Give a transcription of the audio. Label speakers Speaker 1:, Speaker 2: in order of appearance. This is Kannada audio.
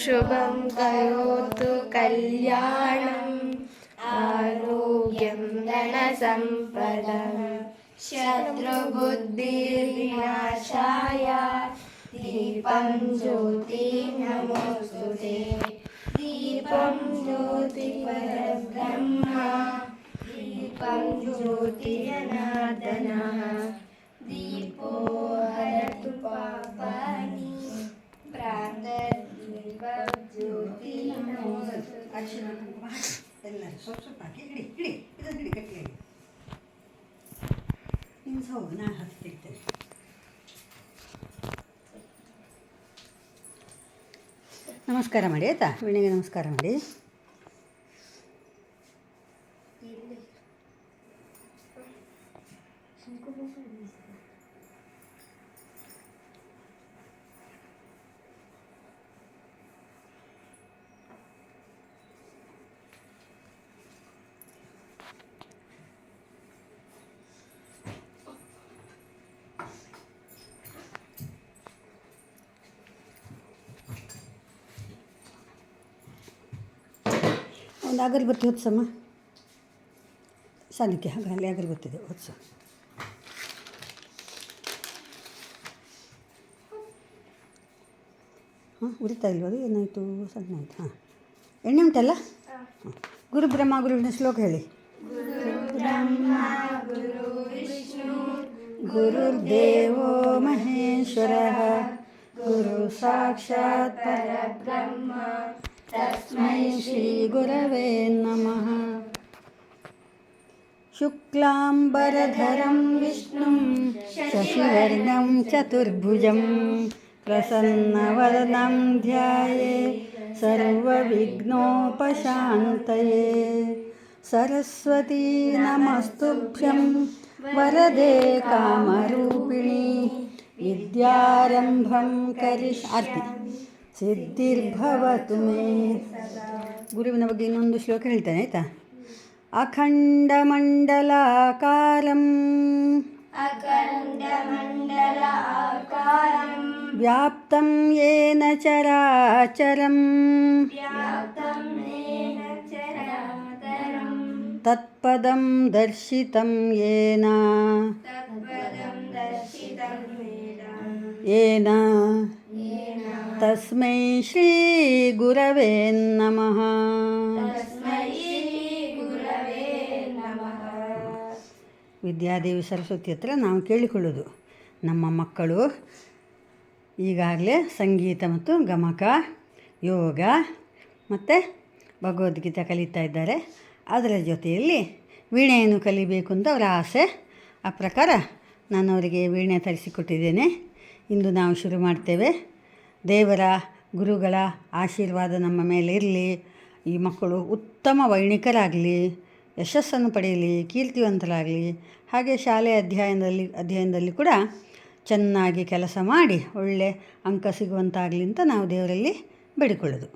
Speaker 1: शुभं करोतु कल्याणम् आरोग्यं धनसम्पदम् शत्रुबुद्धिर्विनाशाय दीपं ज्योति नमोस्तुते दीपं ज्योति परब्रह्म दीपं ज्योति जनार्दनः दीपो हरतु पापानि ज्योति
Speaker 2: ಎಲ್ಲರೂ ಸ್ವಲ್ಪ ಸ್ವಲ್ಪ ಹಾಕಿ ಹಿಡಿ ಹಿಡಿ ಇದನ್ನು ಹಿಡಿ ಗಟ್ಟಿ ಹಿಡಿ ಇನ್ನು ಹೋಗು ನಾನು ಹತ್ತಿರ್ತೇನೆ. ನಮಸ್ಕಾರ ಮಾಡಿ ಆಯಿತಾ, ವೀಣೆಗೆ ನಮಸ್ಕಾರ ಮಾಡಿ. ಒಂದು ಅಗರಬತ್ತಿ ಹೊತ್ಸಮ್ಮ, ಸಣ್ಣಕ್ಕೆ ಹಾಗೆ ಅಲ್ಲಿ ಅಗರಬತ್ತಿದೆ ಹೊತ್ಸು. ಹಾಂ ಉರಿತಾ ಇಲ್ವ ಅದು, ಏನಾಯಿತು ಸಣ್ಣ ಆಯಿತು. ಹಾಂ ಎಣ್ಣೆ ಉಂಟಲ್ಲ. ಹಾಂ ಗುರು ಬ್ರಹ್ಮ ಗುರು ವಿಷ್ಣು ಶ್ಲೋಕ ಹೇಳಿ. ಗುರುರ್ದೇವೋ ಮಹೇಶ್ವರಃ ಗುರು ಸಾಕ್ಷಾತ್ ಪರಬ್ರಹ್ಮ ತಸ್ಮೈ ಶ್ರೀ ಗುರವೇ ನಮಃ. ಶುಕ್ಲಾಂಬರಧರಂ ವಿಷ್ಣುಂ ಶಶಿವರ್ಣಂ ಚತುರ್ಭುಜಂ ಪ್ರಸನ್ನವದನಂ ಧ್ಯಾಯೇತ್ ಸರ್ವವಿಘ್ನೋಪಶಾಂತಯೇ. ಸರಸ್ವತೀ ನಮಸ್ತುಭ್ಯಂ ವರದೆ ಕಾಮರೂಪಿಣಿ ವಿದ್ಯಾರಂಭಂ ಕರಿಷ್ಯಾಮಿ ಸಿದ್ಧಿರ್ಭವತು ಮೇ. ಗುರುವಿನ ಬಗ್ಗೆ ಇನ್ನೊಂದು ಶ್ಲೋಕ ಹೇಳ್ತಾನೆ ಆಯಿತಾ. ಅಖಂಡಮಂಡಲಾಕಾರಂ ವ್ಯಾಪ್ತಂ ಯೇನ ಚರಾಚರಂ ತತ್ಪದಂ ದರ್ಶಿತಂ ಯೇನ ಯೇನ ತಸ್ಮೈ ಶ್ರೀ ಗುರವೇ ನಮಃ. ವಿದ್ಯಾದೇವಿ ಸರಸ್ವತಿ ಹತ್ರ ನಾವು ಕೇಳಿಕೊಳ್ಳೋದು, ನಮ್ಮ ಮಕ್ಕಳು ಈಗಾಗಲೇ ಸಂಗೀತ ಮತ್ತು ಗಮಕ, ಯೋಗ ಮತ್ತು ಭಗವದ್ಗೀತೆ ಕಲಿತಾ ಇದ್ದಾರೆ. ಅದರ ಜೊತೆಯಲ್ಲಿ ವೀಣೆಯನ್ನು ಕಲಿಬೇಕು ಅಂತ ಅವರ ಆಸೆ. ಆ ಪ್ರಕಾರ ನಾನು ಅವರಿಗೆ ವೀಣೆ ತರಿಸಿಕೊಟ್ಟಿದ್ದೇನೆ. ಇಂದು ನಾವು ಶುರು ಮಾಡ್ತೇವೆ. ದೇವರ ಗುರುಗಳ ಆಶೀರ್ವಾದ ನಮ್ಮ ಮೇಲೆ ಇರಲಿ. ಈ ಮಕ್ಕಳು ಉತ್ತಮ ವೈಣಿಕರಾಗಲಿ, ಯಶಸ್ಸನ್ನು ಪಡೆಯಲಿ, ಕೀರ್ತಿವಂತರಾಗಲಿ. ಹಾಗೆ ಶಾಲೆ ಅಧ್ಯಯನದಲ್ಲಿ ಕೂಡ ಚೆನ್ನಾಗಿ ಕೆಲಸ ಮಾಡಿ ಒಳ್ಳೆಯ ಅಂಕ ಸಿಗುವಂತಾಗಲಿ ಅಂತ ನಾವು ದೇವರಲ್ಲಿ ಬೇಡಿಕೊಳ್ಳೋದು.